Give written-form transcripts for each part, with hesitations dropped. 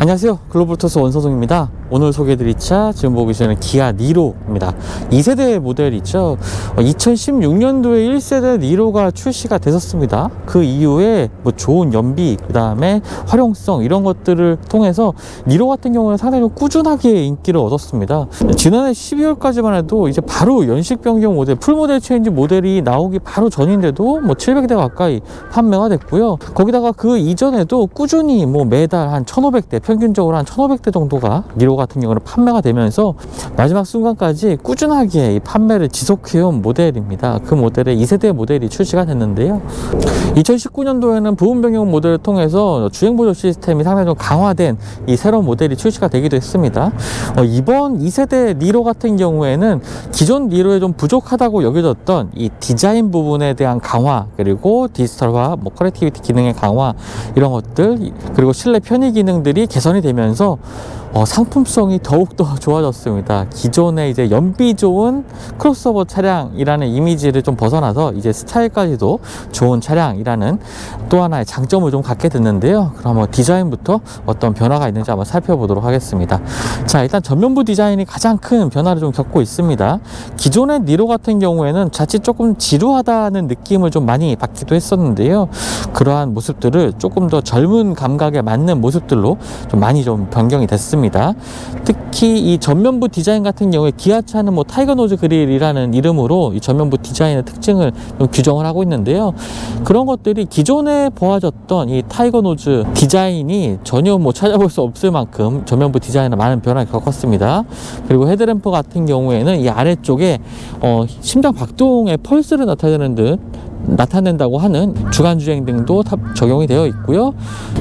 안녕하세요, 글로벌토스 원서동입니다. 오늘 소개해드릴 차 지금 보고 계시는 기아 니로입니다. 2세대 모델이죠. 2016년도에 1세대 니로가 출시가 됐었습니다. 그 이후에 뭐 좋은 연비, 그 다음에 활용성 이런 것들을 통해서 니로 같은 경우는 상당히 좀 꾸준하게 인기를 얻었습니다. 지난해 12월까지만 해도 이제 바로 연식 변경 모델, 풀모델 체인지 모델이 나오기 바로 전인데도 뭐 700대 가까이 판매가 됐고요. 거기다가 그 이전에도 꾸준히 뭐 매달 한 1500대, 평균적으로 한 1500대 정도가 니로 같은 경우는 판매가 되면서 마지막 순간까지 꾸준하게 이 판매를 지속해온 모델입니다. 그 모델의 2세대 모델이 출시가 됐는데요. 2019년도에는 부분 변경 모델을 통해서 주행보조 시스템이 상당히 좀 강화된 이 새로운 모델이 출시가 되기도 했습니다. 이번 2세대 니로 같은 경우에는 기존 니로에 좀 부족하다고 여겨졌던 이 디자인 부분에 대한 강화, 그리고 디지털화, 뭐 커넥티비티 기능의 강화 이런 것들, 그리고 실내 편의 기능들이 개선이 되면서 상품성이 더욱더 좋아졌습니다. 기존에 이제 연비 좋은 크로스오버 차량이라는 이미지를 좀 벗어나서 이제 스타일까지도 좋은 차량이라는 또 하나의 장점을 좀 갖게 됐는데요. 그럼 디자인부터 어떤 변화가 있는지 한번 살펴보도록 하겠습니다. 자, 일단 전면부 디자인이 가장 큰 변화를 좀 겪고 있습니다. 기존의 니로 같은 경우에는 자칫 조금 지루하다는 느낌을 좀 많이 받기도 했었는데요. 그러한 모습들을 조금 더 젊은 감각에 맞는 모습들로 좀 많이 좀 변경이 됐습니다. 특히 이 전면부 디자인 같은 경우에 기아차는 뭐 타이거 노즈 그릴이라는 이름으로 이 전면부 디자인의 특징을 좀 규정을 하고 있는데요. 그런 것들이 기존에 보아졌던 이 타이거 노즈 디자인이 전혀 뭐 찾아볼 수 없을 만큼 전면부 디자인에 많은 변화를 겪었습니다. 그리고 헤드램프 같은 경우에는 이 아래쪽에 심장 박동의 펄스를 나타낸다고 하는 주간주행 등도 적용이 되어 있고요.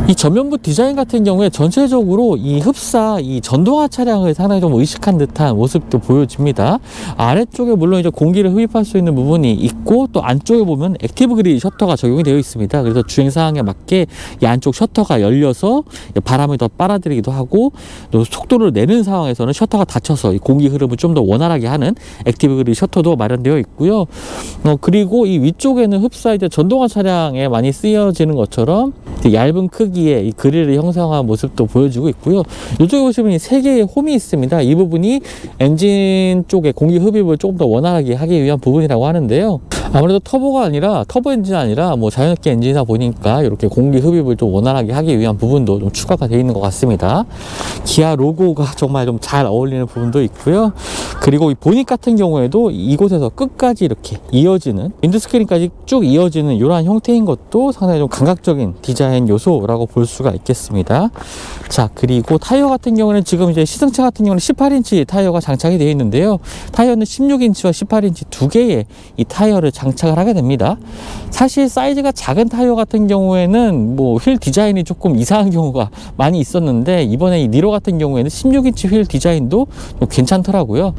이 전면부 디자인 같은 경우에 전체적으로 이 흡사, 이 전동화 차량을 상당히 좀 의식한 듯한 모습도 보여집니다. 아래쪽에 물론 이제 공기를 흡입할 수 있는 부분이 있고, 또 안쪽에 보면 액티브 그릴 셔터가 적용이 되어 있습니다. 그래서 주행 상황에 맞게 이 안쪽 셔터가 열려서 바람을 더 빨아들이기도 하고, 또 속도를 내는 상황에서는 셔터가 닫혀서 이 공기 흐름을 좀 더 원활하게 하는 액티브 그릴 셔터도 마련되어 있고요. 그리고 이 위쪽에는 흡사 이제 전동화 차량에 많이 쓰여지는 것처럼 얇은 크기의 이 그릴을 형성한 모습도 보여지고 있고요. 이쪽에 보시면 이 3개의 홈이 있습니다. 이 부분이 엔진 쪽에 공기 흡입을 조금 더 원활하게 하기 위한 부분이라고 하는데요. 아무래도 터보 엔진 아니라 뭐 자연흡기 엔진이다 보니까 이렇게 공기 흡입을 좀 원활하게 하기 위한 부분도 좀 추가가 되어 있는 것 같습니다. 기아 로고가 정말 좀 잘 어울리는 부분도 있고요. 그리고 이 보닛 같은 경우에도 이곳에서 끝까지 이렇게 이어지는, 윈드스크린까지 쭉 이어지는 이러한 형태인 것도 상당히 좀 감각적인 디자인 요소라고 볼 수가 있겠습니다. 자, 그리고 타이어 같은 경우는 지금 이제 시승차 같은 경우는 18인치 타이어가 장착이 되어 있는데요. 타이어는 16인치와 18인치 두 개의 이 타이어를 장착을 하게 됩니다. 사실 사이즈가 작은 타이어 같은 경우에는 뭐 휠 디자인이 조금 이상한 경우가 많이 있었는데, 이번에 이 니로 같은 경우에는 16인치 휠 디자인도 좀 괜찮더라고요.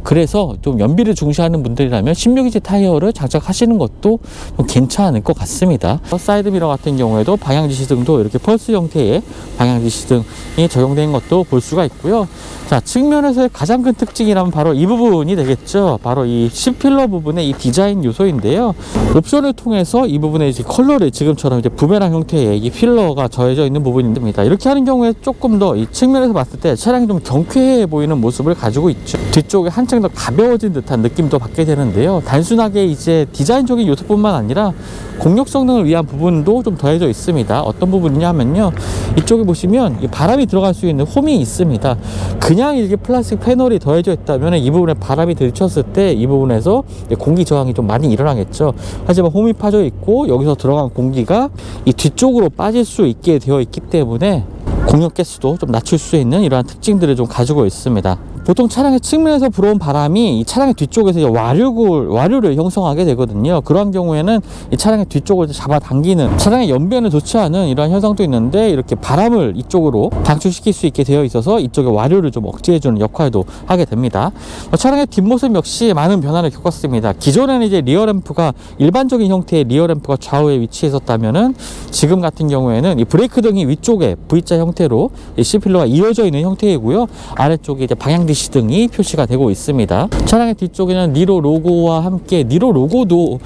그래서 좀 연비를 중시하는 분들이라면 16인치 타이어를 장착하시는 것도 좀 괜찮을 것 같습니다. 사이드미러 같은 경우에도 방향지시등도 이렇게 펄스 형태의 방향지시등이 적용된 것도 볼 수가 있고요. 자, 측면에서의 가장 큰 특징이라면 바로 이 부분이 되겠죠. 바로 이 C필러 부분의 이 디자인 요소인데요. 옵션을 통해서 이 부분에 이제 컬러를 지금처럼 이제 부메랑 형태의 이 필러가 저해져 있는 부분입니다. 이렇게 하는 경우에 조금 더 이 측면에서 봤을 때 차량이 좀 경쾌해 보이는 모습을 가지고 있죠. 뒤쪽에 한층 더 가벼워진 듯한 느낌도 받게 되는데요. 단순하게 이제 디자인적인 요소뿐만 아니라 공력 성능을 위한 부분도 좀 더해져 있습니다. 어떤 부분이냐면요, 이쪽에 보시면 이 바람이 들어갈 수 있는 홈이 있습니다. 그냥 이렇게 플라스틱 패널이 더해져 있다면 이 부분에 바람이 들이쳤을 때 이 부분에서 공기 저항이 좀 많이 일어나겠죠. 하지만 홈이 파져 있고 여기서 들어간 공기가 이 뒤쪽으로 빠질 수 있게 되어 있기 때문에 공력 개수도 좀 낮출 수 있는 이러한 특징들을 좀 가지고 있습니다. 보통 차량의 측면에서 불어온 바람이 이 차량의 뒤쪽에서 와류를 형성하게 되거든요. 그러한 경우에는 이 차량의 뒤쪽을 잡아당기는, 차량의 연비에는 좋지 않은 이러한 현상도 있는데, 이렇게 바람을 이쪽으로 방출시킬 수 있게 되어 있어서 이쪽에 와류를 좀 억제해주는 역할도 하게 됩니다. 차량의 뒷모습 역시 많은 변화를 겪었습니다. 기존에는 이제 리어램프가 일반적인 형태의 리어램프가 좌우에 위치해 있었다면은, 지금 같은 경우에는 이 브레이크 등이 위쪽에 V자 형태로 이 C필러가 이어져 있는 형태이고요. 아래쪽에 이제 방향지시 등이 표시가 되고 있습니다. 차량의 뒤쪽에는 니로 로고와 함께, 니로 로고도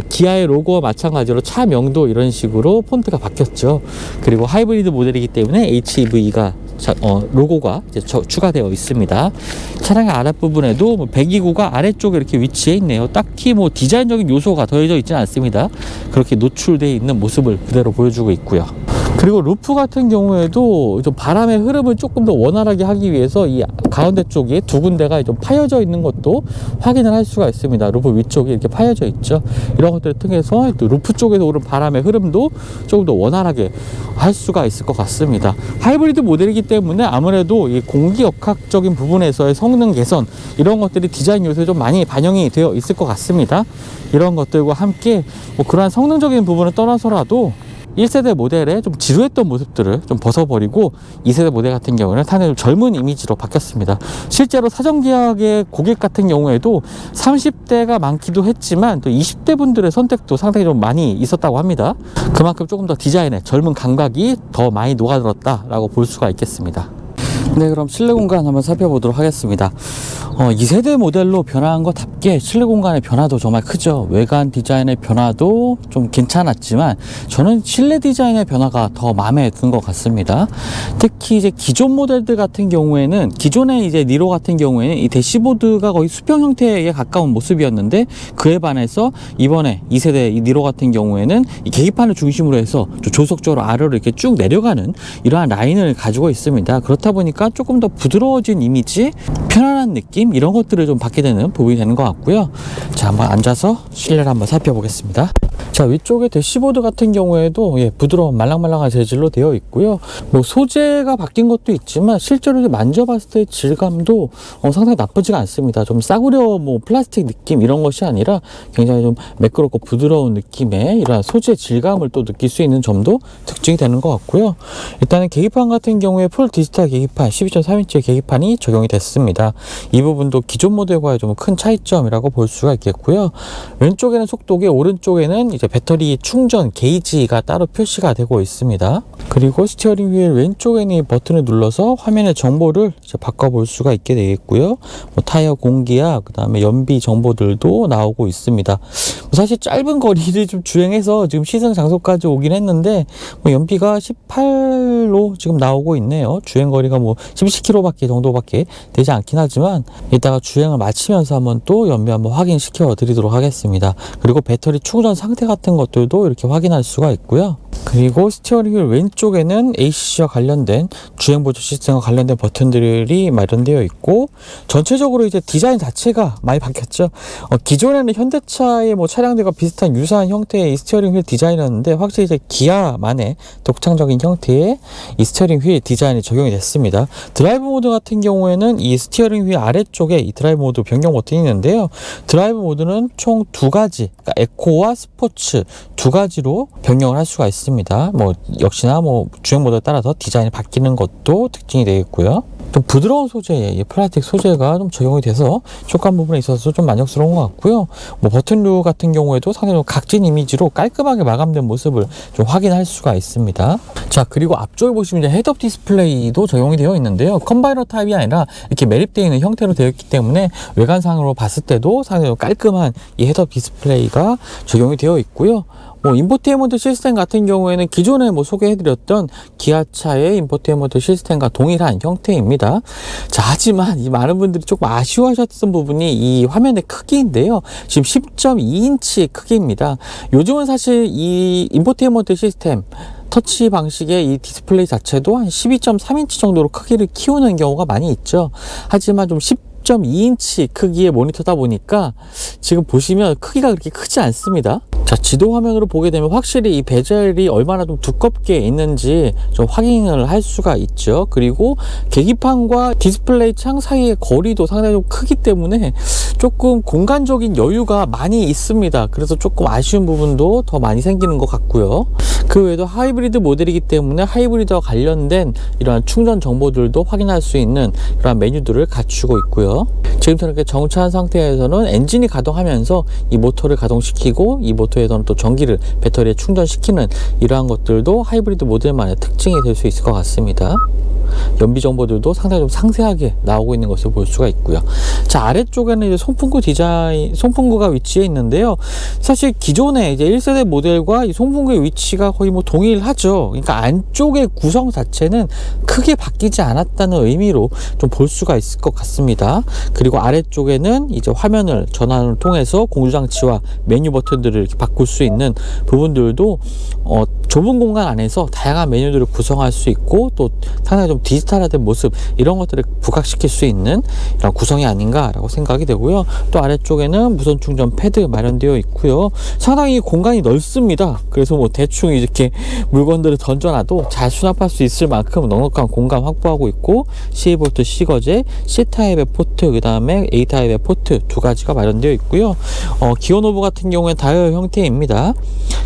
기아의 로고와 마찬가지로 차명도 이런 식으로 폰트가 바뀌었죠. 그리고 하이브리드 모델이기 때문에 HEV가 로고가 이제 추가되어 있습니다. 차량의 아랫부분에도 뭐 배기구가 아래쪽에 이렇게 위치해 있네요. 딱히 뭐 디자인적인 요소가 더해져 있지는 않습니다. 그렇게 노출되어 있는 모습을 그대로 보여주고 있고요. 그리고 루프 같은 경우에도 좀 바람의 흐름을 조금 더 원활하게 하기 위해서 이 가운데 쪽에 두 군데가 좀 파여져 있는 것도 확인을 할 수가 있습니다. 루프 위쪽에 이렇게 파여져 있죠. 이런 것들을 통해서 또 루프 쪽에서 오는 바람의 흐름도 조금 더 원활하게 할 수가 있을 것 같습니다. 하이브리드 모델이기 때문에 아무래도 이 공기역학적인 부분에서의 성능 개선 이런 것들이 디자인 요소에 좀 많이 반영이 되어 있을 것 같습니다. 이런 것들과 함께 뭐 그러한 성능적인 부분을 떠나서라도 1세대 모델의 좀 지루했던 모습들을 좀 벗어버리고 2세대 모델 같은 경우는 상당히 젊은 이미지로 바뀌었습니다. 실제로 사전계약의 고객 같은 경우에도 30대가 많기도 했지만 또 20대 분들의 선택도 상당히 좀 많이 있었다고 합니다. 그만큼 조금 더 디자인에 젊은 감각이 더 많이 녹아들었다라고 볼 수가 있겠습니다. 네, 그럼 실내 공간 한번 살펴보도록 하겠습니다. 2세대 모델로 변화한 것답게 실내 공간의 변화도 정말 크죠. 외관 디자인의 변화도 좀 괜찮았지만 저는 실내 디자인의 변화가 더 마음에 든 것 같습니다. 특히 이제 기존 모델들 같은 경우에는 기존의 이제 니로 같은 경우에는 이 대시보드가 거의 수평 형태에 가까운 모습이었는데 그에 반해서 이번에 2세대 이 니로 같은 경우에는 이 계기판을 중심으로 해서 조석조로 아래로 이렇게 쭉 내려가는 이러한 라인을 가지고 있습니다. 그렇다 보니까 조금 더 부드러워진 이미지, 편안한 느낌 이런 것들을 좀 받게 되는 부분이 되는 것 같고요. 자, 한번 앉아서 실내를 한번 살펴보겠습니다. 자, 위쪽에 대시보드 같은 경우에도 부드러운 말랑말랑한 재질로 되어 있고요. 뭐 소재가 바뀐 것도 있지만 실제로 만져봤을 때 질감도 상당히 나쁘지가 않습니다. 좀 싸구려 뭐 플라스틱 느낌 이런 것이 아니라 굉장히 좀 매끄럽고 부드러운 느낌의 이런 소재 질감을 또 느낄 수 있는 점도 특징이 되는 것 같고요. 일단은 계기판 같은 경우에 풀 디지털 계기판 12.3인치 계기판이 적용이 됐습니다. 이 부분도 기존 모델과의 좀 큰 차이점이라고 볼 수가 있겠고요. 왼쪽에는 속도계, 오른쪽에는 이제 배터리 충전 게이지가 따로 표시가 되고 있습니다. 그리고 스티어링 휠 왼쪽에는 이 버튼을 눌러서 화면의 정보를 이제 바꿔볼 수가 있게 되겠고요. 뭐 타이어 공기압, 그 다음에 연비 정보들도 나오고 있습니다. 사실 짧은 거리를 좀 주행해서 지금 시승 장소까지 오긴 했는데 뭐 연비가 18로 지금 나오고 있네요. 주행 거리가 뭐 17km 정도밖에 되지 않긴 하지만 이따가 주행을 마치면서 한번 또 연비 한번 확인시켜 드리도록 하겠습니다. 그리고 배터리 충전 상태 같은 것들도 이렇게 확인할 수가 있고요. 그리고 스티어링 휠 왼쪽에는 ACC와 관련된 주행보조 시스템과 관련된 버튼들이 마련되어 있고 전체적으로 이제 디자인 자체가 많이 바뀌었죠. 기존에는 현대차의 뭐 차량들과 비슷한 유사한 형태의 이 스티어링 휠 디자인이었는데 확실히 이제 기아만의 독창적인 형태의 이 스티어링 휠 디자인이 적용이 됐습니다. 드라이브 모드 같은 경우에는 이 스티어링 휠 아래쪽에 이 드라이브 모드 변경 버튼이 있는데요. 드라이브 모드는 총 두 가지, 그러니까 에코와 스포츠 두 가지로 변경을 할 수가 있습니다. 뭐 역시나 뭐 주행 모드에 따라서 디자인이 바뀌는 것도 특징이 되겠고요. 좀 부드러운 소재의 플라스틱 소재가 좀 적용이 돼서 촉감 부분에 있어서 좀 만족스러운 것 같고요. 뭐 버튼류 같은 경우에도 상당히 각진 이미지로 깔끔하게 마감된 모습을 좀 확인할 수가 있습니다. 자, 그리고 앞쪽에 보시면 이제 헤드업 디스플레이도 적용이 되어 있는데요. 컴바이너 타입이 아니라 이렇게 매립되어 있는 형태로 되어 있기 때문에 외관상으로 봤을 때도 상당히 깔끔한 이 헤드업 디스플레이가 적용이 되어 있고요. 뭐 인포테인먼트 시스템 같은 경우에는 기존에 뭐 소개해드렸던 기아차의 인포테인먼트 시스템과 동일한 형태입니다. 자, 하지만 이 많은 분들이 조금 아쉬워하셨던 부분이 이 화면의 크기인데요. 지금 10.2인치 크기입니다. 요즘은 사실 이 인포테인먼트 시스템 터치 방식의 이 디스플레이 자체도 한 12.3인치 정도로 크기를 키우는 경우가 많이 있죠. 하지만 좀 10.2인치 크기의 모니터다 보니까 지금 보시면 크기가 그렇게 크지 않습니다. 자, 지도 화면으로 보게 되면 확실히 이 베젤이 얼마나 좀 두껍게 있는지 좀 확인을 할 수가 있죠. 그리고 계기판과 디스플레이 창 사이의 거리도 상당히 좀 크기 때문에 조금 공간적인 여유가 많이 있습니다. 그래서 조금 아쉬운 부분도 더 많이 생기는 것 같고요. 그 외에도 하이브리드 모델이기 때문에 하이브리드와 관련된 이러한 충전 정보들도 확인할 수 있는 이러한 메뉴들을 갖추고 있고요. 지금처럼 이렇게 정차한 상태에서는 엔진이 가동하면서 이 모터를 가동시키고 이 모터에서는 또 전기를 배터리에 충전시키는 이러한 것들도 하이브리드 모델만의 특징이 될 수 있을 것 같습니다. 연비 정보들도 상당히 좀 상세하게 나오고 있는 것을 볼 수가 있고요. 자, 아래쪽에는 이제 송풍구가 위치해 있는데요. 사실 기존의 이제 1세대 모델과 이 송풍구의 위치가 거의 뭐 동일하죠. 그러니까 안쪽의 구성 자체는 크게 바뀌지 않았다는 의미로 좀 볼 수가 있을 것 같습니다. 그리고 아래쪽에는 이제 화면을 전환을 통해서 공조장치와 메뉴 버튼들을 이렇게 바꿀 수 있는 부분들도 좁은 공간 안에서 다양한 메뉴들을 구성할 수 있고 또 상당히 좀 디지털화된 모습, 이런 것들을 부각시킬 수 있는 이런 구성이 아닌가라고 생각이 되고요. 또 아래쪽에는 무선 충전 패드 마련되어 있고요. 상당히 공간이 넓습니다. 그래서 뭐 대충 이렇게 물건들을 던져놔도 잘 수납할 수 있을 만큼 넉넉한 공간 확보하고 있고, C-V C거제, C타입의 포트, 그 다음에 A타입의 포트 두 가지가 마련되어 있고요. 기어 노브 같은 경우에 다이얼 형태입니다.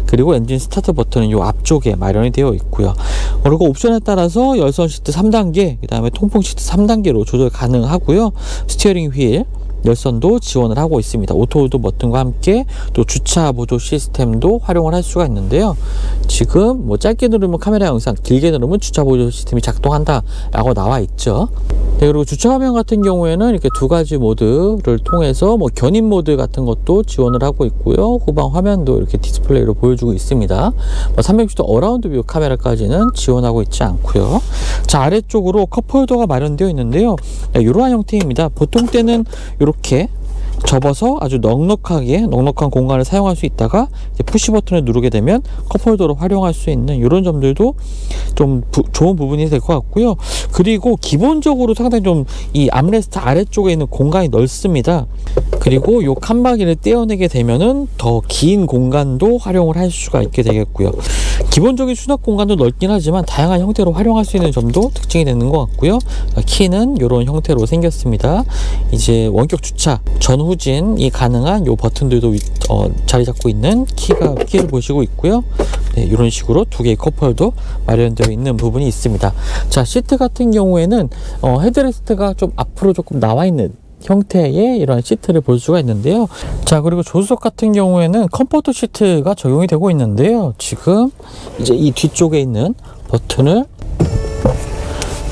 그리고 엔진 스타트 버튼은 이 앞쪽에 마련이 되어 있고요. 그리고 옵션에 따라서 열선 시트 3단계, 그 다음에 통풍 시트 3단계로 조절 가능하고요. 스티어링 휠 열선도 지원을 하고 있습니다. 오토홀드 버튼과 함께 또 주차 보조 시스템도 활용을 할 수가 있는데요. 지금 뭐 짧게 누르면 카메라 영상, 길게 누르면 주차 보조 시스템이 작동한다 라고 나와 있죠. 네, 그리고 주차 화면 같은 경우에는 이렇게 두 가지 모드를 통해서 뭐 견인 모드 같은 것도 지원을 하고 있고요. 후방 화면도 이렇게 디스플레이로 보여주고 있습니다. 360도 어라운드 뷰 카메라까지는 지원하고 있지 않고요. 자, 아래쪽으로 컵홀더가 마련되어 있는데요. 네, 이러한 형태입니다. 보통 때는 이렇게 접어서 아주 넉넉한 공간을 사용할 수 있다가 이제 푸시 버튼을 누르게 되면 컵홀더로 활용할 수 있는 이런 점들도 좀 좋은 부분이 될 것 같고요. 그리고 기본적으로 상당히 좀 이 암레스트 아래쪽에 있는 공간이 넓습니다. 그리고 이 칸막이를 떼어내게 되면은 더 긴 공간도 활용을 할 수가 있게 되겠고요. 기본적인 수납 공간도 넓긴 하지만 다양한 형태로 활용할 수 있는 점도 특징이 되는 것 같고요. 키는 이런 형태로 생겼습니다. 이제 원격 주차, 전후진이 가능한 이 버튼들도 자리 잡고 있는 키를 보시고 있고요. 네, 이런 식으로 두 개의 컵홀더 마련되어 있는 부분이 있습니다. 자, 시트 같은 경우에는 헤드레스트가 좀 앞으로 조금 나와 있는 형태의 이런 시트를 볼 수가 있는데요. 자, 그리고 조수석 같은 경우에는 컴포트 시트가 적용이 되고 있는데요. 지금 이제 이 뒤쪽에 있는 버튼을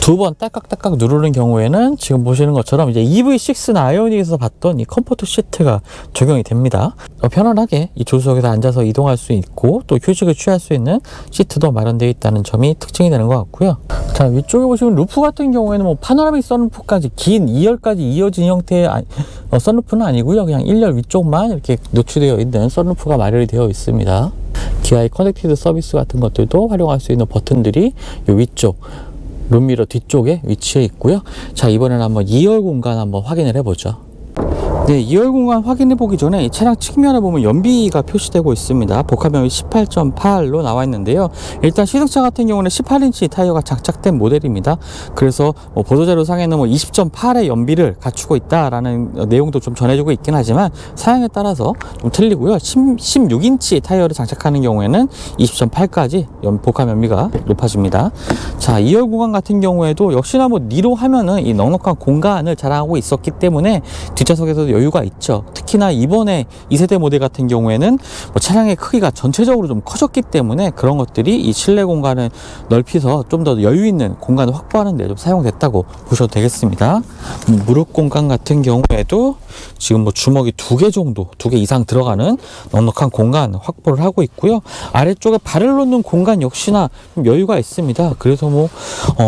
두 번 딸깍딸깍 누르는 경우에는 지금 보시는 것처럼 이제 EV6나 아이오닉에서 봤던 이 컴포트 시트가 적용이 됩니다. 편안하게 이 조수석에서 앉아서 이동할 수 있고 또 휴식을 취할 수 있는 시트도 마련되어 있다는 점이 특징이 되는 것 같고요. 자, 위쪽에 보시면 루프 같은 경우에는 뭐 파노라믹 선루프까지 긴 2열까지 이어진 형태의 선루프는 아니고요. 그냥 1열 위쪽만 이렇게 노출되어 있는 선루프가 마련이 되어 있습니다. 기아의 커넥티드 서비스 같은 것들도 활용할 수 있는 버튼들이 이 위쪽 룸미러 뒤쪽에 위치해 있고요. 자, 이번에는 한번 2열 공간 한번 확인을 해보죠. 네, 2열 공간 확인해 보기 전에 이 차량 측면에 보면 연비가 표시되고 있습니다. 복합연비 18.8로 나와 있는데요. 일단 시승차 같은 경우는 18인치 타이어가 장착된 모델입니다. 그래서 보도자료 상에는 20.8의 연비를 갖추고 있다라는 내용도 좀 전해주고 있긴 하지만 사양에 따라서 좀 틀리고요. 16인치 타이어를 장착하는 경우에는 20.8까지 복합 연비가 높아집니다. 자, 2열 공간 같은 경우에도 역시나 니로 하면은 이 넉넉한 공간을 자랑하고 있었기 때문에 뒷좌석에서도 여유가 있죠. 특히나 이번에 2세대 모델 같은 경우에는 차량의 크기가 전체적으로 좀 커졌기 때문에 그런 것들이 이 실내 공간을 넓혀서 좀 더 여유 있는 공간을 확보하는 데 좀 사용됐다고 보셔도 되겠습니다. 무릎 공간 같은 경우에도 지금 주먹이 2개 이상 들어가는 넉넉한 공간 확보를 하고 있고요. 아래쪽에 발을 놓는 공간 역시나 좀 여유가 있습니다. 그래서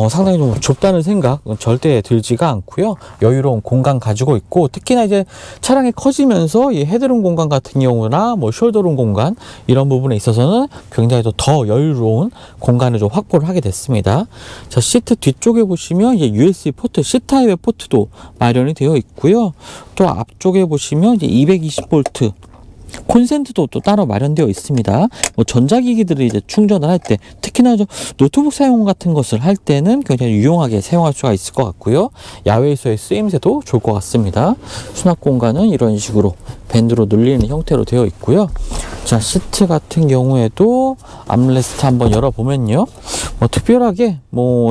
상당히 좀 좁다는 생각은 절대 들지가 않고요. 여유로운 공간 가지고 있고, 특히나 이제 차량이 커지면서 이 헤드룸 공간 같은 경우나 숄더룸 공간 이런 부분에 있어서는 굉장히 더 여유로운 공간을 좀 확보를 하게 됐습니다. 자, 시트 뒤쪽에 보시면 이제 USB 포트, C타입의 포트도 마련이 되어 있고요. 또 앞쪽에 보시면 이제 220V 콘센트도 또 따로 마련되어 있습니다. 전자기기들을 이제 충전을 할 때, 특히나 노트북 사용 같은 것을 할 때는 굉장히 유용하게 사용할 수가 있을 것 같고요. 야외에서의 쓰임새도 좋을 것 같습니다. 수납 공간은 이런 식으로 밴드로 눌리는 형태로 되어 있고요. 자, 시트 같은 경우에도 암레스트 한번 열어보면요. 특별하게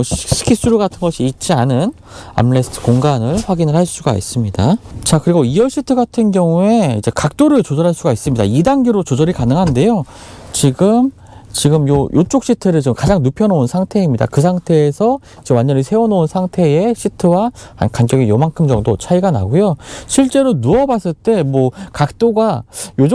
스키스루 같은 것이 있지 않은 암레스트 공간을 확인을 할 수가 있습니다. 자, 그리고 2열 시트 같은 경우에 이제 각도를 조절할 수가 있습니다. 2단계로 조절이 가능한데요. 지금 지금 요쪽 시트를 좀 가장 눕혀놓은 상태입니다. 그 상태에서 지금 완전히 세워놓은 상태의 시트와 한 간격이 요만큼 정도 차이가 나고요. 실제로 누워봤을 때 뭐 각도가 요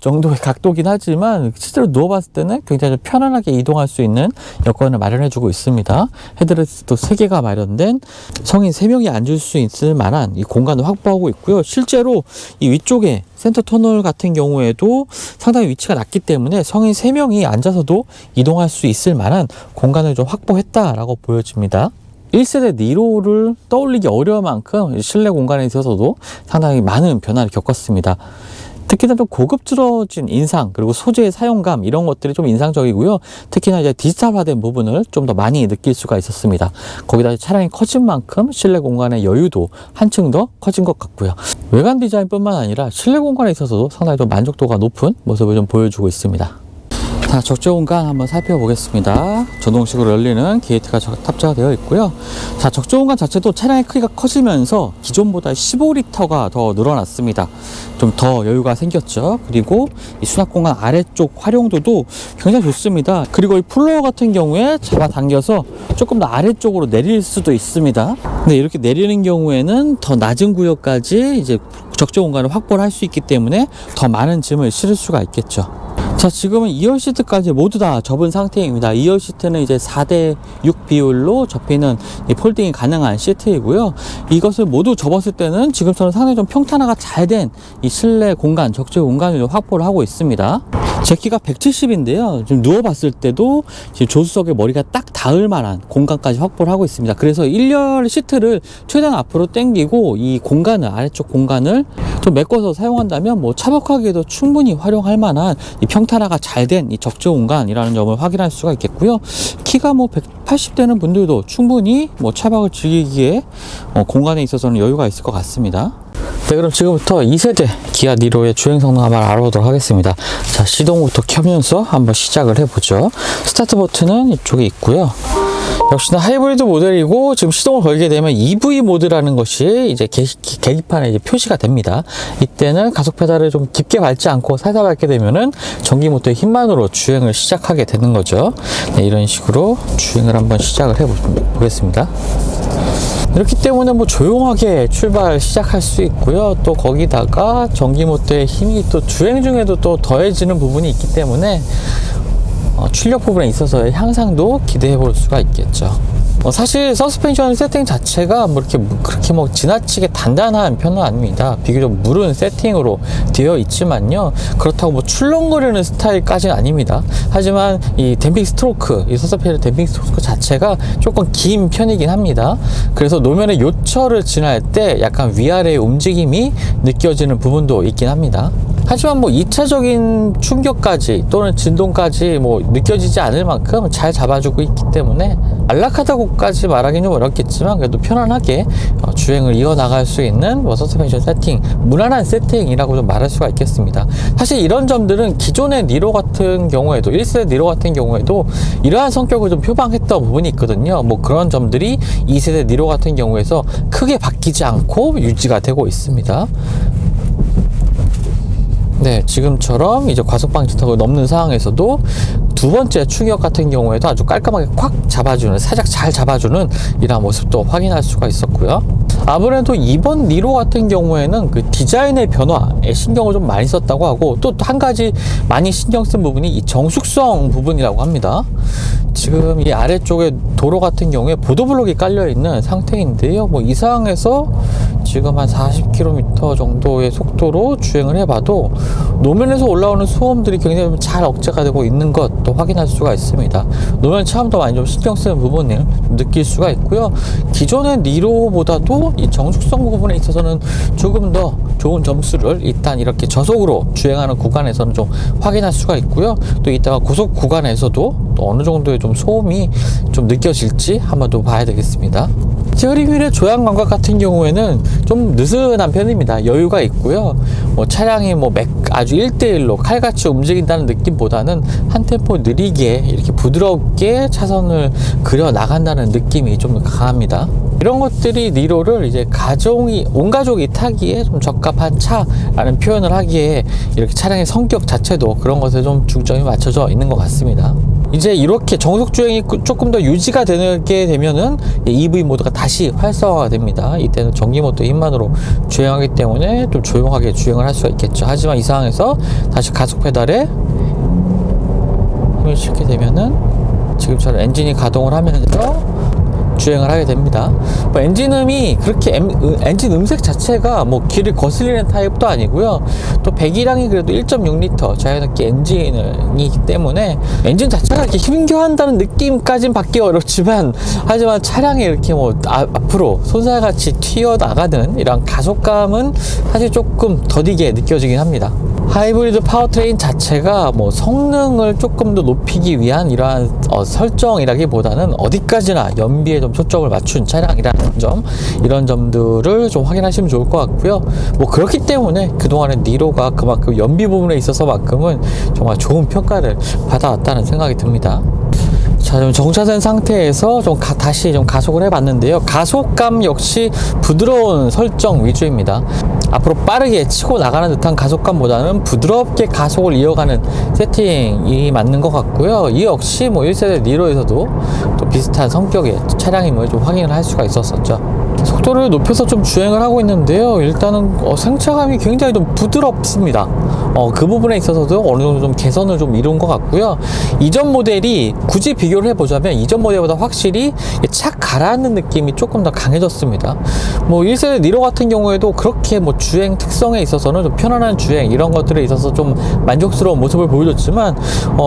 정도의 각도긴 하지만 실제로 누워봤을 때는 굉장히 편안하게 이동할 수 있는 여건을 마련해주고 있습니다. 헤드레스트도 3개가 마련된 성인 3명이 앉을 수 있을 만한 이 공간을 확보하고 있고요. 실제로 이 위쪽에 센터 터널 같은 경우에도 상당히 위치가 낮기 때문에 성인 3명이 앉아서도 이동할 수 있을 만한 공간을 좀 확보했다라고 보여집니다. 1세대 니로를 떠올리기 어려울 만큼 실내 공간에 있어서도 상당히 많은 변화를 겪었습니다. 특히나 좀 고급스러워진 인상, 그리고 소재의 사용감, 이런 것들이 좀 인상적이고요. 특히나 이제 디지털화된 부분을 좀 더 많이 느낄 수가 있었습니다. 거기다 차량이 커진 만큼 실내 공간의 여유도 한층 더 커진 것 같고요. 외관 디자인뿐만 아니라 실내 공간에 있어서도 상당히 좀 만족도가 높은 모습을 좀 보여주고 있습니다. 자, 적재 공간 한번 살펴보겠습니다. 전동식으로 열리는 게이트가 탑재가 되어 있고요. 자, 적재 공간 자체도 차량의 크기가 커지면서 기존보다 15리터가 더 늘어났습니다. 좀 더 여유가 생겼죠. 그리고 이 수납 공간 아래쪽 활용도도 굉장히 좋습니다. 그리고 이 플로어 같은 경우에 잡아당겨서 조금 더 아래쪽으로 내릴 수도 있습니다. 근데 이렇게 내리는 경우에는 더 낮은 구역까지 이제 적재 공간을 확보를 할 수 있기 때문에 더 많은 짐을 실을 수가 있겠죠. 자, 지금은 2열 시트까지 모두 다 접은 상태입니다. 2열 시트는 이제 4대6 비율로 접히는 이 폴딩이 가능한 시트이고요. 이것을 모두 접었을 때는 지금처럼 상당히 좀 평탄화가 잘 된 이 실내 공간, 적재 공간을 확보를 하고 있습니다. 제 키가 170인데요. 지금 누워봤을 때도 지금 조수석에 머리가 딱 닿을 만한 공간까지 확보를 하고 있습니다. 그래서 1열 시트를 최대한 앞으로 당기고 이 공간을, 아래쪽 공간을 좀 메꿔서 사용한다면 뭐 차박하기에도 충분히 활용할 만한 이 평탄화가 잘 된 이 적재 공간이라는 점을 확인할 수가 있겠고요. 키가 뭐 180되는 분들도 충분히 뭐 차박을 즐기기에 공간에 있어서는 여유가 있을 것 같습니다. 네, 그럼 지금부터 2세대 기아 니로의 주행 성능 한번 알아보도록 하겠습니다. 자, 시동부터 켜면서 한번 시작을 해보죠. 스타트 버튼은 이쪽에 있고요. 역시나 하이브리드 모델이고 지금 시동을 걸게 되면 EV 모드라는 것이 이제 계기판에 이제 표시가 됩니다. 이때는 가속 페달을 좀 깊게 밟지 않고 살살 밟게 되면은 전기 모터의 힘만으로 주행을 시작하게 되는 거죠. 네, 이런 식으로 주행을 한번 시작을 해보겠습니다. 이렇기 때문에 뭐 조용하게 출발 시작할 수 있고요. 또 거기다가 전기 모터의 힘이 또 주행 중에도 또 더해지는 부분이 있기 때문에 출력 부분에 있어서의 향상도 기대해 볼 수가 있겠죠. 사실 서스펜션 세팅 자체가 뭐 그렇게 뭐 지나치게 단단한 편은 아닙니다. 비교적 무른 세팅으로 되어 있지만요. 그렇다고 뭐 출렁거리는 스타일까지는 아닙니다. 하지만 이 댐핑 스트로크, 이 서스펜션 댐핑 스트로크 자체가 조금 긴 편이긴 합니다. 그래서 노면의 요철을 지날 때 약간 위아래의 움직임이 느껴지는 부분도 있긴 합니다. 하지만 뭐 2차적인 충격까지 또는 진동까지 뭐 느껴지지 않을 만큼 잘 잡아주고 있기 때문에 안락하다고까지 말하기는 좀 어렵겠지만 그래도 편안하게 주행을 이어나갈 수 있는 뭐 서스펜션 세팅, 무난한 세팅이라고 좀 말할 수가 있겠습니다. 사실 이런 점들은 기존의 니로 같은 경우에도 1세대 니로 같은 경우에도 이러한 성격을 좀 표방했던 부분이 있거든요. 뭐 그런 점들이 2세대 니로 같은 경우에서 크게 바뀌지 않고 유지가 되고 있습니다. 네, 지금처럼 이제 과속방지턱을 넘는 상황에서도 두 번째 충격 같은 경우에도 아주 깔끔하게 콱 잡아주는, 살짝 잘 잡아주는 이런 모습도 확인할 수가 있었고요. 아무래도 이번 니로 같은 경우에는 그 디자인의 변화에 신경을 좀 많이 썼다고 하고, 또 한 가지 많이 신경 쓴 부분이 이 정숙성 부분이라고 합니다. 지금 이 아래쪽에 도로 같은 경우에 보도블록이 깔려 있는 상태인데요. 뭐 이 상황에서 지금 한 40km 정도의 속도로 주행을 해봐도 노면에서 올라오는 소음들이 굉장히 잘 억제가 되고 있는 것도 확인할 수가 있습니다. 노면 차음도 많이 좀 신경 쓰는 부분을 느낄 수가 있고요. 기존의 니로보다도 이 정숙성 부분에 있어서는 조금 더 좋은 점수를 일단 이렇게 저속으로 주행하는 구간에서는 좀 확인할 수가 있고요. 또 이따가 고속 구간에서도 또 어느 정도의 좀 소음이 좀 느껴질지 한번 또 봐야 되겠습니다. 스티어링 휠의 조향 감각 같은 경우에는 좀 느슨한 편입니다. 여유가 있고요. 뭐 차량이 뭐 아주 1대1로 칼같이 움직인다는 느낌보다는 한 템포 느리게 이렇게 부드럽게 차선을 그려 나간다는 느낌이 좀 강합니다. 이런 것들이 니로를 이제 온 가족이 타기에 좀 적합한 차라는 표현을 하기에 이렇게 차량의 성격 자체도 그런 것에 좀 중점이 맞춰져 있는 것 같습니다. 이제 이렇게 정속 주행이 조금 더 유지가 되게 되면은 EV 모드가 다시 활성화가 됩니다. 이때는 전기 모드 힘만으로 주행하기 때문에 좀 조용하게 주행을 할 수가 있겠죠. 하지만 이 상황에서 다시 가속 페달에 힘을 실게 되면은 지금처럼 엔진이 가동을 하면서 주행을 하게 됩니다. 뭐 엔진음이 그렇게 엔진 음색 자체가 뭐 귀를 거슬리는 타입도 아니고요. 또 배기량이 그래도 1.6L 자연흡기 엔진이기 때문에 엔진 자체가 이렇게 힘겨워한다는 느낌까진 받기 어렵지만, 하지만 차량이 이렇게 뭐 앞으로 솟아같이 튀어나가는 이런 가속감은 사실 조금 더디게 느껴지긴 합니다. 하이브리드 파워트레인 자체가 뭐 성능을 조금 더 높이기 위한 이러한 설정이라기보다는 어디까지나 연비에 좀 초점을 맞춘 차량이라는 점, 이런 점들을 좀 확인하시면 좋을 것 같고요. 뭐 그렇기 때문에 그동안에 니로가 그만큼 연비 부분에 있어서만큼은 정말 좋은 평가를 받아왔다는 생각이 듭니다. 자, 좀 정차된 상태에서 다시 가속을 해봤는데요. 가속감 역시 부드러운 설정 위주입니다. 앞으로 빠르게 치고 나가는 듯한 가속감보다는 부드럽게 가속을 이어가는 세팅이 맞는 것 같고요. 이 역시 뭐 1세대 니로에서도 또 비슷한 성격의 차량임을 좀 확인을 할 수가 있었었죠. 속도를 높여서 좀 주행을 하고 있는데요. 일단은 승차감이 굉장히 좀 부드럽습니다. 그 부분에 있어서도 어느 정도 좀 개선을 좀 이룬 것 같고요. 이전 모델이 굳이 비교를 해보자면 이전 모델보다 확실히 착 가라앉는 느낌이 조금 더 강해졌습니다. 뭐 1세대 니로 같은 경우에도 그렇게 뭐 주행 특성에 있어서는 좀 편안한 주행 이런 것들에 있어서 좀 만족스러운 모습을 보여줬지만,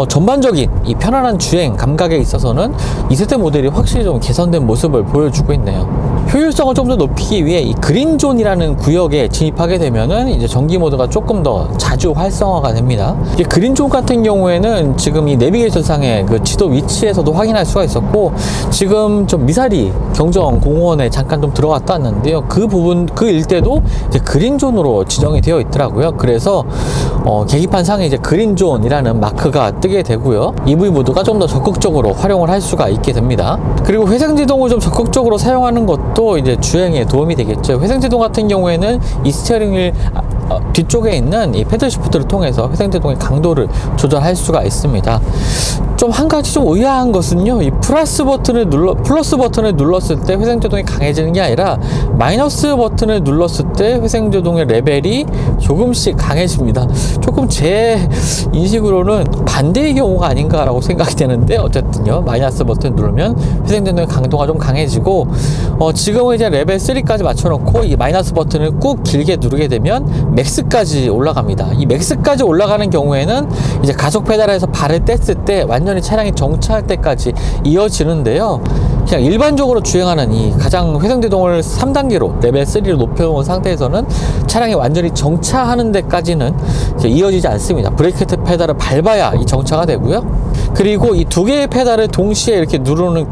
전반적인 이 편안한 주행 감각에 있어서는 2세대 모델이 확실히 좀 개선된 모습을 보여주고 있네요. 효율성을 좀 더 높이기 위해 이 그린존이라는 구역에 진입하게 되면은 이제 전기 모드가 조금 더 자주 활성화가 됩니다. 이 그린존 같은 경우에는 지금 이 내비게이션 상의 그 지도 위치에서도 확인할 수가 있었고, 지금 좀 미사리 경정 공원에 잠깐 좀 들어갔다 왔는데요. 그 일대도 이제 그린존으로 지정이 되어 있더라고요. 그래서 계기판 상에 이제 그린존이라는 마크가 뜨게 되고요. EV 모드가 좀 더 적극적으로 활용을 할 수가 있게 됩니다. 그리고 회생제동을 좀 적극적으로 사용하는 것도 이제 주행에 도움이 되겠죠. 회생제동 같은 경우에는 이 스티어링 휠 뒤쪽에 있는 이 패들 시프트를 통해서 회생제동의 강도를 조절할 수가 있습니다. 좀 한 가지 좀 의아한 것은요, 이 플러스 버튼을 눌렀을 때 회생제동이 강해지는 게 아니라 마이너스 버튼을 눌렀을 때 회생제동의 레벨이 조금씩 강해집니다. 조금 제 인식으로는 반대의 경우가 아닌가라고 생각이 되는데, 어쨌든요, 마이너스 버튼 누르면 회생제동의 강도가 좀 강해지고, 지금은 이제 레벨 3까지 맞춰놓고 이 마이너스 버튼을 꾹 길게 누르게 되면 맥스까지 올라갑니다. 이 맥스까지 올라가는 경우에는 이제 가속 페달에서 발을 뗐을 때 완전히 차량이 정차할 때까지 이어지는데요. 그냥 일반적으로 주행하는 이 가장 회생제동을 3단계로 레벨 3로 높여놓은 상태에서는 차량이 완전히 정차하는 데까지는 이제 이어지지 않습니다. 브레이크 페달을 밟아야 이 정차가 되고요. 그리고 이 두 개의 페달을 동시에 이렇게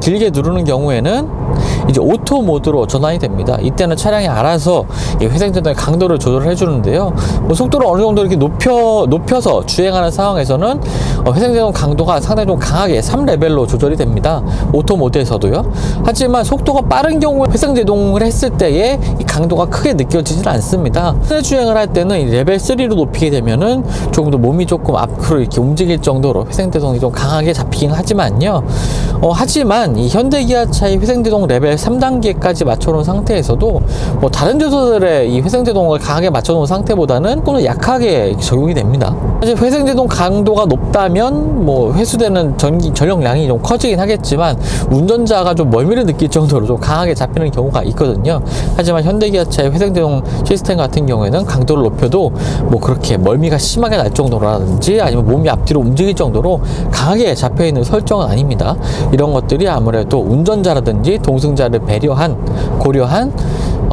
길게 누르는 경우에는 이제 오토 모드로 전환이 됩니다. 이때는 차량이 알아서 이 회생제동의 강도를 조절을 해주는데요. 뭐 속도를 어느 정도 이렇게 높여서 주행하는 상황에서는 회생제동 강도가 상당히 좀 강하게 3레벨로 조절이 됩니다. 오토 모드에서도요. 하지만 속도가 빠른 경우에 회생제동을 했을 때의 이 강도가 크게 느껴지질 않습니다. 실내 주행을 할 때는 이 레벨 3로 높이게 되면은 조금 더 몸이 조금 앞으로 이렇게 움직일 정도로 회생제동이 좀 강하게 잡히긴 하지만요. 하지만 이 현대기아차의 회생제동 레벨 3단계까지 맞춰놓은 상태에서도 뭐 다른 주소들의 이 회생제동을 강하게 맞춰놓은 상태보다는 조금 더 약하게 적용이 됩니다. 사실 회생제동 강도가 높다면 뭐 회수되는 전력량이 좀 커지긴 하겠지만 운전자가 좀 멀미를 느낄 정도로 좀 강하게 잡히는 경우가 있거든요. 하지만 현대기아차의 회생제동 시스템 같은 경우에는 강도를 높여도 뭐 그렇게 멀미가 심하게 날 정도라든지 아니면 몸이 앞뒤로 움직일 정도로 강하게 잡혀있는 설정은 아닙니다. 이런 것들이 아무래도 운전자라든지 동승자를 고려한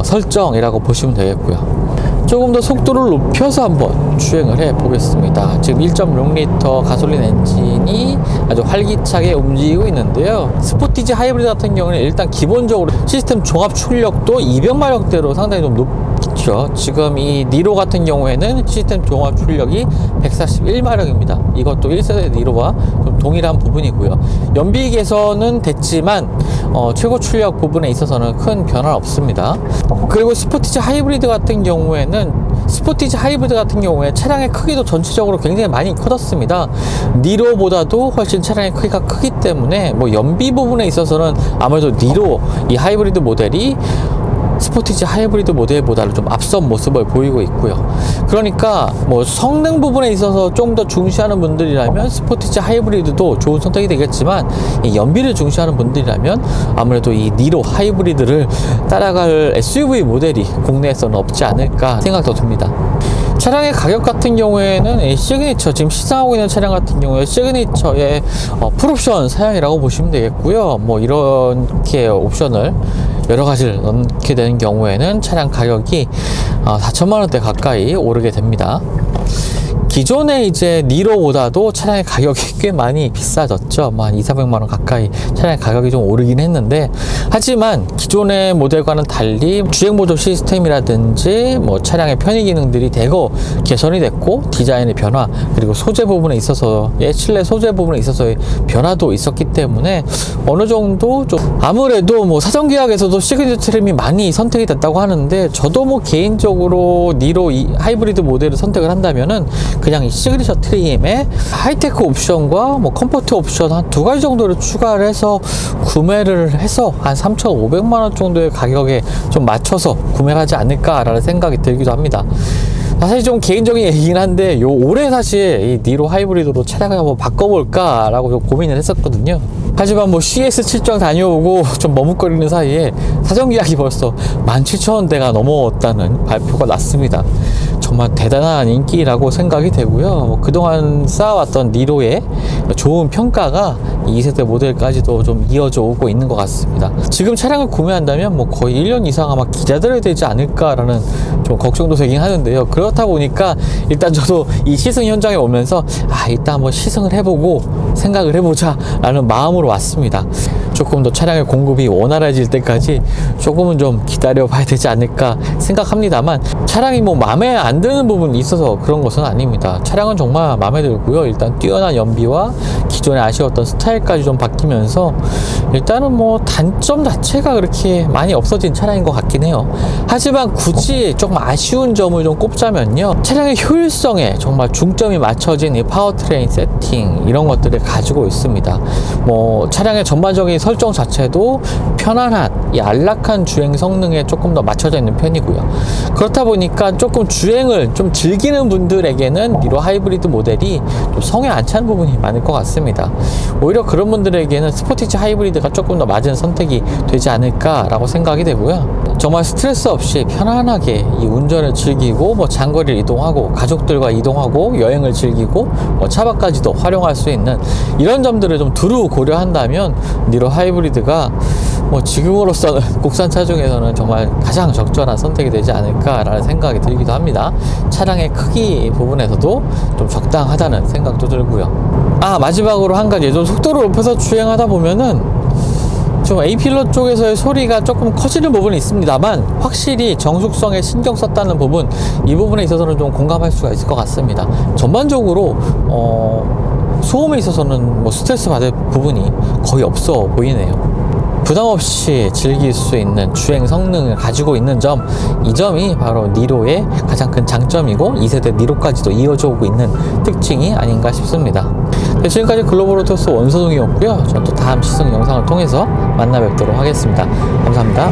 설정이라고 보시면 되겠고요. 조금 더 속도를 높여서 한번 주행을 해 보겠습니다. 지금 1.6L 가솔린 엔진이 아주 활기차게 움직이고 있는데요. 스포티지 하이브리드 같은 경우는 일단 기본적으로 시스템 종합 출력도 200마력대로 상당히 좀 높죠. 지금 이 니로 같은 경우에는 시스템 종합 출력이 141마력입니다. 이것도 1세대 니로와 좀 동일한 부분이고요. 연비 개선은 됐지만 최고 출력 부분에 있어서는 큰 변화는 없습니다. 그리고 스포티지 하이브리드 같은 경우에는 스포티지 하이브리드 같은 경우에 차량의 크기도 전체적으로 굉장히 많이 커졌습니다. 니로보다도 훨씬 차량의 크기가 크기 때문에 뭐 연비 부분에 있어서는 아무래도 니로 이 하이브리드 모델이 스포티지 하이브리드 모델보다는 좀 앞선 모습을 보이고 있고요. 그러니까 뭐 성능 부분에 있어서 좀 더 중시하는 분들이라면 스포티지 하이브리드도 좋은 선택이 되겠지만, 이 연비를 중시하는 분들이라면 아무래도 이 니로 하이브리드를 따라갈 SUV 모델이 국내에서는 없지 않을까 생각도 듭니다. 차량의 가격 같은 경우에는 시그니처, 지금 시승하고 있는 차량 같은 경우에 시그니처의 풀옵션 사양이라고 보시면 되겠고요. 뭐 이렇게 옵션을 여러 가지를 넣게 되는 경우에는 차량 가격이 4천만 원대 가까이 오르게 됩니다. 기존에 이제 니로보다도 차량의 가격이 꽤 많이 비싸졌죠. 뭐 한 200~400만 원 가까이 차량의 가격이 좀 오르긴 했는데, 하지만 기존의 모델과는 달리 주행 보조 시스템이라든지 뭐 차량의 편의 기능들이 대거 개선이 됐고, 디자인의 변화, 그리고 소재 부분에 있어서의 실내 소재 부분에 있어서의 변화도 있었기 때문에 어느 정도 좀 아무래도 뭐 사전 계약에서도 시그니처 트림이 많이 선택이 됐다고 하는데, 저도 뭐 개인적으로 니로 이 하이브리드 모델을 선택을 한다면은 그냥 이 시그니처 트림에 하이테크 옵션과 뭐 컴포트 옵션 한 두 가지 정도를 추가를 해서 구매를 해서 한 3,500만 원 정도의 가격에 좀 맞춰서 구매를 하지 않을까라는 생각이 들기도 합니다. 사실 좀 개인적인 얘기긴 한데, 올해 사실 이 니로 하이브리드로 차량을 한번 바꿔볼까 라고 좀 고민을 했었거든요. 하지만 뭐 CS 출장 다녀오고 좀 머뭇거리는 사이에 사전 계약이 벌써 17,000원대가 넘어왔다는 발표가 났습니다. 정말 대단한 인기라고 생각이 되고요. 뭐 그동안 쌓아왔던 니로의 좋은 평가가 2세대 모델까지도 좀 이어져 오고 있는 것 같습니다. 지금 차량을 구매한다면 뭐 거의 1년 이상 아마 기다려야 되지 않을까라는 좀 걱정도 되긴 하는데요. 그렇다 보니까 일단 저도 이 시승 현장에 오면서 일단 한번 시승을 해보고 생각을 해보자 라는 마음으로 왔습니다. 조금 더 차량의 공급이 원활해질 때까지 조금은 좀 기다려 봐야 되지 않을까 생각합니다만, 차량이 뭐 마음에 안 드는 부분이 있어서 그런 것은 아닙니다. 차량은 정말 마음에 들고요. 일단 뛰어난 연비와 기존에 아쉬웠던 스타일까지 좀 바뀌면서 일단은 뭐 단점 자체가 그렇게 많이 없어진 차량인 것 같긴 해요. 하지만 굳이 조금 아쉬운 점을 좀 꼽자면요, 차량의 효율성에 정말 중점이 맞춰진 이 파워트레인 세팅, 이런 것들을 가지고 있습니다. 뭐 차량의 전반적인 설정 자체도 편안한 이 안락한 주행 성능에 조금 더 맞춰져 있는 편이고요. 그렇다 보니까 조금 주행을 좀 즐기는 분들에게는 니로 하이브리드 모델이 좀 성에 안 차는 부분이 많을 것 같습니다. 오히려 그런 분들에게는 스포티지 하이브리드가 조금 더 맞은 선택이 되지 않을까라고 생각이 되고요. 정말 스트레스 없이 편안하게 이 운전을 즐기고 뭐 장거리를 이동하고 가족들과 이동하고 여행을 즐기고 뭐 차박까지도 활용할 수 있는 이런 점들을 좀 두루 고려한다면 니로 하이브리드가 뭐 지금으로서는 국산차 중에서는 정말 가장 적절한 선택이 되지 않을까라는 생각이 들기도 합니다. 차량의 크기 부분에서도 좀 적당하다는 생각도 들고요. 마지막으로 한 가지, 좀 속도를 높여서 주행하다 보면은 좀 A필러 쪽에서의 소리가 조금 커지는 부분이 있습니다만, 확실히 정숙성에 신경 썼다는 부분, 이 부분에 있어서는 좀 공감할 수가 있을 것 같습니다. 전반적으로 소음에 있어서는 뭐 스트레스 받을 부분이 거의 없어 보이네요. 부담 없이 즐길 수 있는 주행 성능을 가지고 있는 점, 이 점이 바로 니로의 가장 큰 장점이고 2세대 니로까지도 이어져 오고 있는 특징이 아닌가 싶습니다. 네, 지금까지 글로벌 오토스 원서동이었고요. 저는 또 다음 시승 영상을 통해서 만나 뵙도록 하겠습니다. 감사합니다.